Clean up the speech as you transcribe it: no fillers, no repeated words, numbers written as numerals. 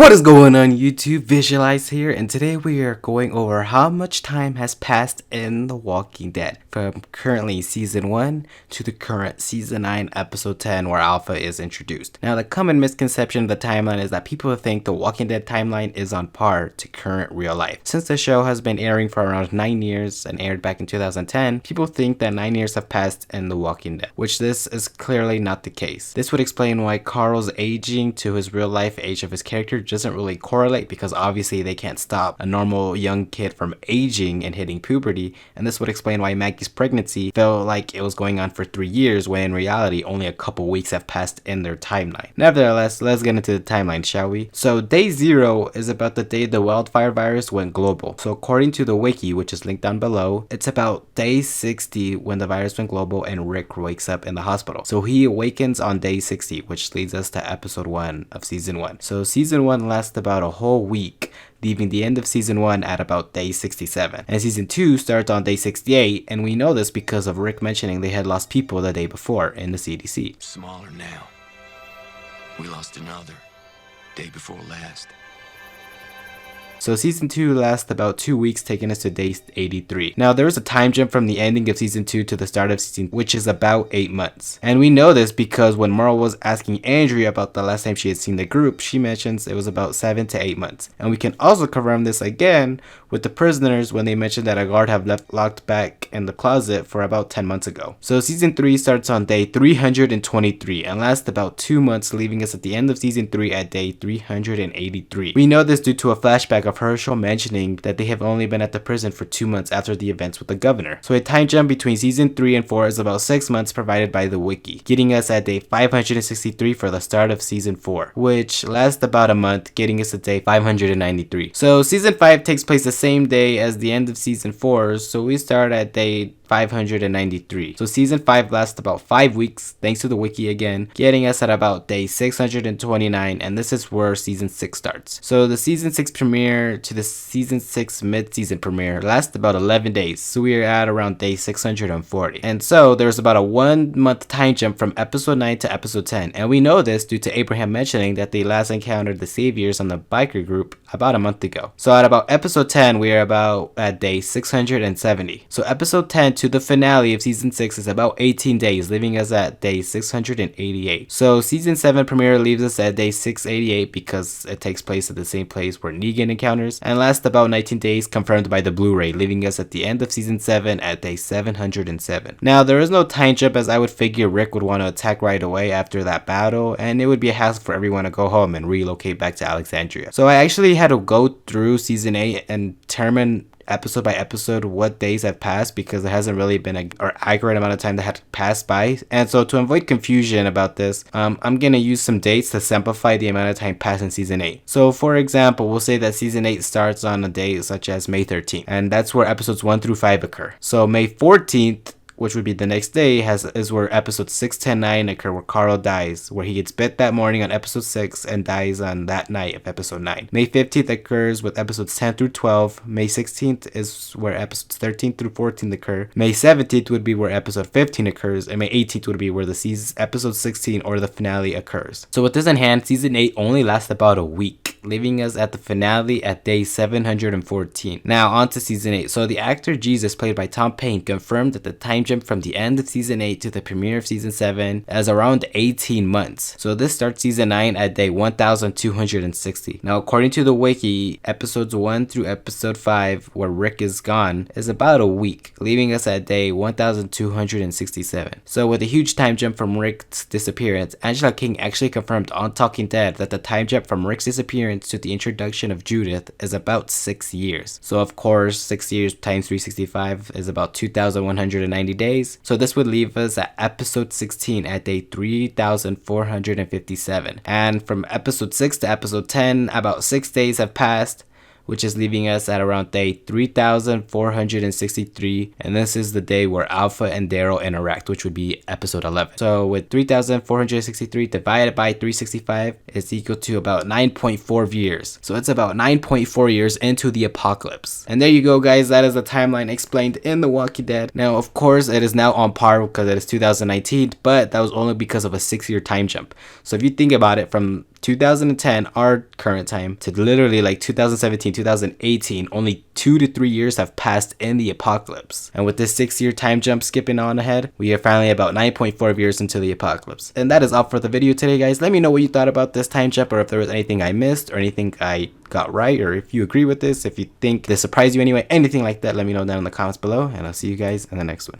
What is going on YouTube? Visualize here, and today we are going over how much time has passed in The Walking Dead from currently season 1 to the current season 9 episode 10 where Alpha is introduced. Now the common misconception of the timeline is that people think The Walking Dead timeline is on par to current real life. Since the show has been airing for around 9 years and aired back in 2010, people think that 9 years have passed in The Walking Dead, which this is clearly not the case. This would explain why Carl's aging to his real life age of his character doesn't really correlate, because obviously they can't stop a normal young kid from aging and hitting puberty, and this would explain why Maggie's pregnancy felt like it was going on for 3 years when in reality only a couple weeks have passed in their timeline. Nevertheless, let's get into the timeline, shall we? So day 0 is about the day the wildfire virus went global. So according to the wiki, which is linked down below, it's about day 60 when the virus went global and Rick wakes up in the hospital. So he awakens on day 60, which leads us to episode 1 of season 1. So season 1 lasts about a whole week, leaving the end of season 1 at about day 67. And season 2 starts on day 68, and we know this because of Rick mentioning they had lost people the day before in the CDC. Smaller now. We lost another. Day before last. So season 2 lasts about 2 weeks, taking us to day 83. Now there is a time jump from the ending of season 2 to the start of season, which is about 8 months. And we know this because when Merle was asking Andrea about the last time she had seen the group, she mentions it was about 7 to 8 months. And we can also confirm this again with the prisoners when they mentioned that a guard had left locked back in the closet for about 10 months ago. So season 3 starts on day 323 and lasts about 2 months, leaving us at the end of season 3 at day 383. We know this due to a flashback of Herschel mentioning that they have only been at the prison for 2 months after the events with the governor. So a time jump between season 3 and 4 is about 6 months provided by the wiki, getting us at day 563 for the start of season 4, which lasts about a month, getting us at day 593. So season 5 takes place the same day as the end of season 4, so we start at day 593. So season 5 lasts about 5 weeks, thanks to the wiki again, getting us at about day 629, and this is where season 6 starts. So the season 6 premiere to the season 6 mid-season premiere lasts about 11 days, so we are at around day 640. And so there's about a 1 month time jump from episode 9 to episode 10, and we know this due to Abraham mentioning that they last encountered the Saviors on the biker group about a month ago. So at about episode 10, we are about at day 670. So episode 10 to the finale of season 6 is about 18 days, leaving us at day 688. So season 7 premiere leaves us at day 688 because it takes place at the same place where Negan encounters, and lasts about 19 days, confirmed by the Blu-ray, leaving us at the end of season 7 at day 707. Now there is no time jump, as I would figure Rick would want to attack right away after that battle, and it would be a hassle for everyone to go home and relocate back to Alexandria. So I actually had to go through season 8 and determine episode by episode what days have passed, because there hasn't really been an accurate amount of time that had passed by. And so to avoid confusion about this, I'm gonna use some dates to simplify the amount of time passed in season 8. So for example, we'll say that season 8 starts on a day such as May 13th, and that's where episodes 1 through 5 occur. So May 14th, which would be the next day, is where episodes 6, 10, 9 occur, where Carl dies, where he gets bit that morning on episode 6 and dies on that night of episode 9. May 15th occurs with episodes 10 through 12. May 16th is where episodes 13 through 14 occur. May 17th would be where episode 15 occurs, and May 18th would be where the season episode 16 or the finale occurs. So with this in hand, season 8 only lasts about a week, leaving us at the finale at day 714. Now on to season 8. So the actor Jesus, played by Tom Payne, confirmed that the time jump from the end of season 8 to the premiere of season 7 is around 18 months. So this starts season 9 at day 1260. Now according to the wiki, episodes 1 through episode 5, where Rick is gone, is about a week, leaving us at day 1267. So with a huge time jump from Rick's disappearance, Angela King actually confirmed on Talking Dead that the time jump from Rick's disappearance to the introduction of Judith is about 6 years. So of course 6 years times 365 is about 2190 days. So this would leave us at episode 16 at day 3457. And from episode 6 to episode 10, about 6 days have passed, which is leaving us at around day 3463, and this is the day where Alpha and Daryl interact, which would be episode 11. So with 3463 divided by 365 is equal to about 9.4 years. So it's about 9.4 years into the apocalypse. And there you go, guys. That is the timeline explained in The Walking Dead. Now of course it is now on par because it is 2019, but that was only because of a 6-year time jump. So if you think about it, from 2010, our current time, to literally like 2017, 2018, only 2 to 3 years have passed in the apocalypse. And with this 6-year time jump skipping on ahead, we are finally about 9.4 years into the apocalypse. And that is all for the video today, guys. Let me know what you thought about this time jump, or if there was anything I missed or anything I got right, or if you agree with this, if you think this surprised you anyway, anything like that, let me know down in the comments below, and I'll see you guys in the next one.